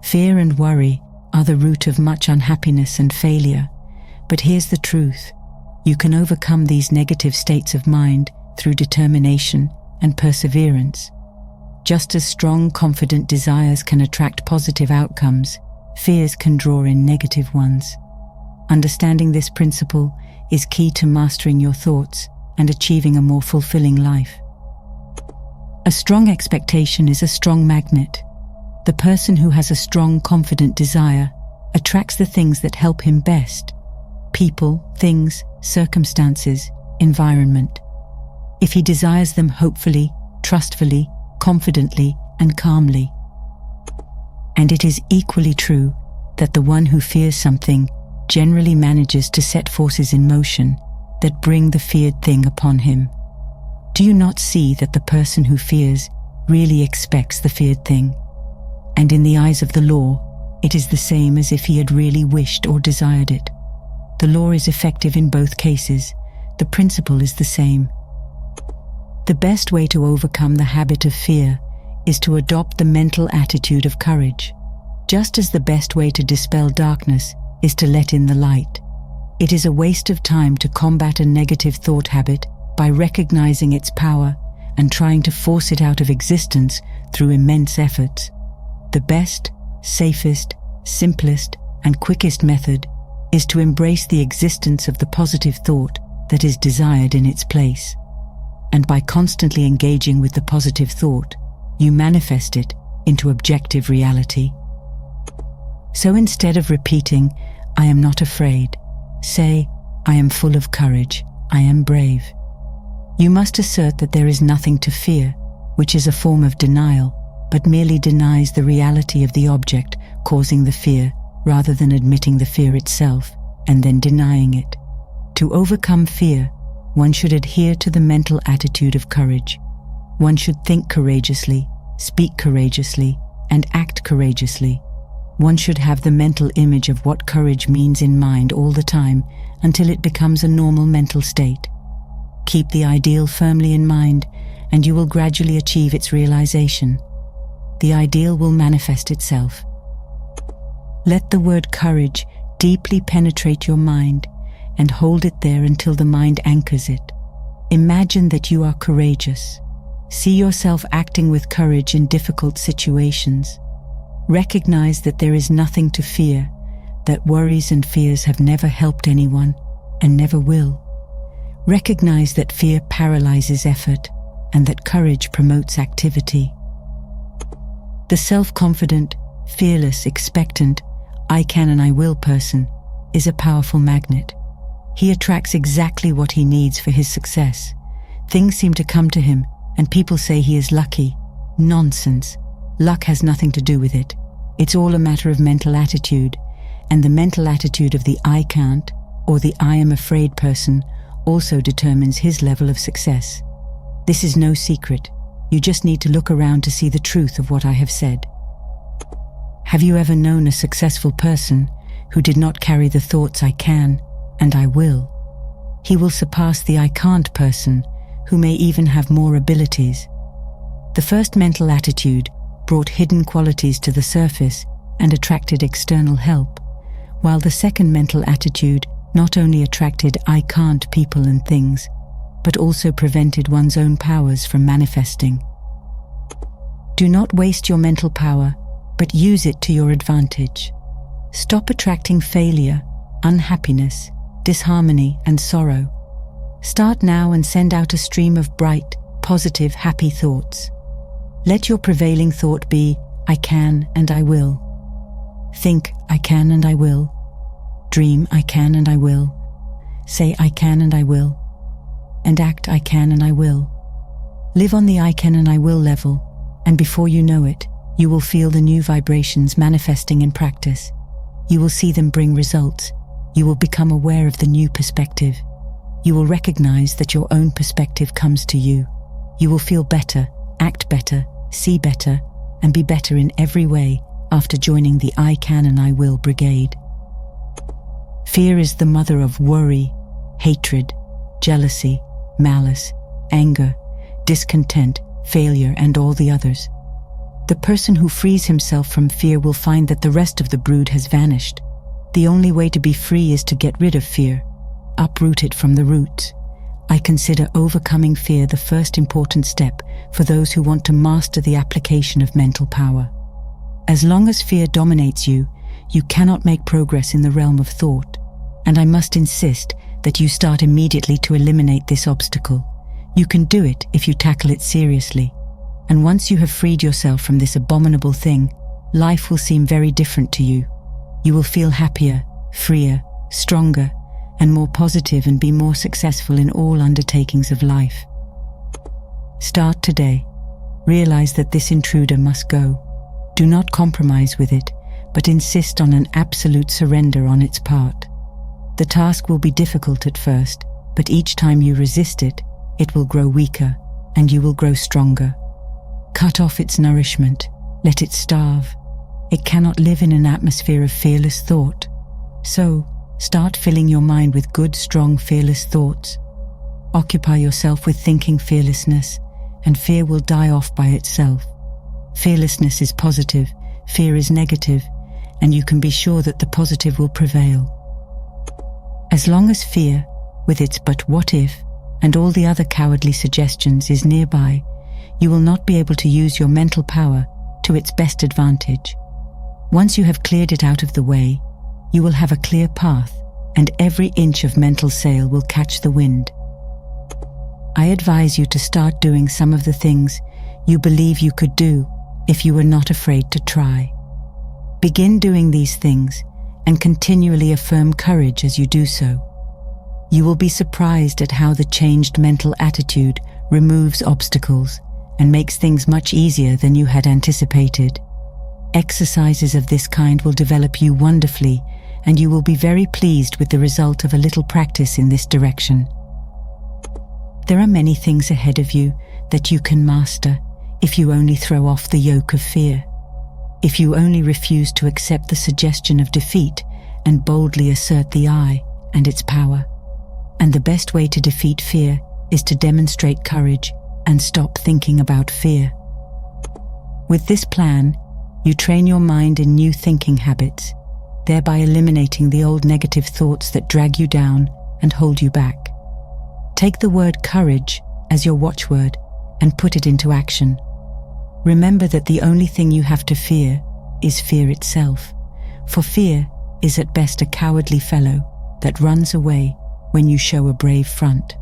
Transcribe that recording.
Fear and worry are the root of much unhappiness and failure. But here's the truth. You can overcome these negative states of mind through determination and perseverance. Just as strong, confident desires can attract positive outcomes, fears can draw in negative ones. Understanding this principle is key to mastering your thoughts and achieving a more fulfilling life. A strong expectation is a strong magnet. The person who has a strong, confident desire attracts the things that help him best: people, things, circumstances, environment. If he desires them hopefully, trustfully, confidently, and calmly. And it is equally true that the one who fears something generally manages to set forces in motion that bring the feared thing upon him. Do you not see that the person who fears really expects the feared thing? And in the eyes of the law, it is the same as if he had really wished or desired it. The law is effective in both cases. The principle is the same. The best way to overcome the habit of fear is to adopt the mental attitude of courage. Just as the best way to dispel darkness is to let in the light. It is a waste of time to combat a negative thought habit by recognizing its power and trying to force it out of existence through immense efforts. The best, safest, simplest, and quickest method is to embrace the existence of the positive thought that is desired in its place. And by constantly engaging with the positive thought, you manifest it into objective reality. So instead of repeating, "I am not afraid," say, "I am full of courage, I am brave." You must assert that there is nothing to fear, which is a form of denial, but merely denies the reality of the object causing the fear, rather than admitting the fear itself and then denying it. To overcome fear, one should adhere to the mental attitude of courage. One should think courageously, speak courageously, and act courageously. One should have the mental image of what courage means in mind all the time until it becomes a normal mental state. Keep the ideal firmly in mind, and you will gradually achieve its realization. The ideal will manifest itself. Let the word courage deeply penetrate your mind and hold it there until the mind anchors it. Imagine that you are courageous. See yourself acting with courage in difficult situations. Recognize that there is nothing to fear, that worries and fears have never helped anyone and never will. Recognize that fear paralyzes effort and that courage promotes activity. The self-confident, fearless, expectant, "I can and I will" person is a powerful magnet. He attracts exactly what he needs for his success. Things seem to come to him, and people say he is lucky. Nonsense. Luck has nothing to do with it. It's all a matter of mental attitude, and the mental attitude of the "I can't" or the "I am afraid" person also determines his level of success. This is no secret. You just need to look around to see the truth of what I have said. Have you ever known a successful person who did not carry the thoughts "I can" and "I will"? He will surpass the "I can't" person, who may even have more abilities. The first mental attitude brought hidden qualities to the surface and attracted external help, while the second mental attitude not only attracted "I can't" people and things, but also prevented one's own powers from manifesting. Do not waste your mental power, but use it to your advantage. Stop attracting failure, unhappiness, disharmony, and sorrow. Start now and send out a stream of bright, positive, happy thoughts. Let your prevailing thought be, "I can and I will." Think, "I can and I will." Dream, "I can and I will." Say, "I can and I will." And act, "I can and I will." Live on the "I can and I will" level, and before you know it, you will feel the new vibrations manifesting in practice. You will see them bring results. You will become aware of the new perspective. You will recognize that your own perspective comes to you. You will feel better, act better, see better, and be better in every way after joining the "I can and I will" brigade. Fear is the mother of worry, hatred, jealousy, malice, anger, discontent, failure, and all the others. The person who frees himself from fear will find that the rest of the brood has vanished. The only way to be free is to get rid of fear, uproot it from the roots. I consider overcoming fear the first important step for those who want to master the application of mental power. As long as fear dominates you, you cannot make progress in the realm of thought, and I must insist that you start immediately to eliminate this obstacle. You can do it if you tackle it seriously, and once you have freed yourself from this abominable thing, life will seem very different to you. You will feel happier, freer, stronger, and more positive, and be more successful in all undertakings of life. Start today. Realize that this intruder must go. Do not compromise with it, but insist on an absolute surrender on its part. The task will be difficult at first, but each time you resist it, it will grow weaker, and you will grow stronger. Cut off its nourishment. Let it starve. It cannot live in an atmosphere of fearless thought. So, start filling your mind with good, strong, fearless thoughts. Occupy yourself with thinking fearlessness, and fear will die off by itself. Fearlessness is positive, fear is negative, and you can be sure that the positive will prevail. As long as fear, with its "but what if," and all the other cowardly suggestions, is nearby, you will not be able to use your mental power to its best advantage. Once you have cleared it out of the way, you will have a clear path, and every inch of mental sail will catch the wind. I advise you to start doing some of the things you believe you could do if you were not afraid to try. Begin doing these things and continually affirm courage as you do so. You will be surprised at how the changed mental attitude removes obstacles and makes things much easier than you had anticipated. Exercises of this kind will develop you wonderfully, and you will be very pleased with the result of a little practice in this direction. There are many things ahead of you that you can master if you only throw off the yoke of fear. If you only refuse to accept the suggestion of defeat and boldly assert the I and its power. And the best way to defeat fear is to demonstrate courage and stop thinking about fear. With this plan, you train your mind in new thinking habits, thereby eliminating the old negative thoughts that drag you down and hold you back. Take the word courage as your watchword and put it into action. Remember that the only thing you have to fear is fear itself, for fear is at best a cowardly fellow that runs away when you show a brave front.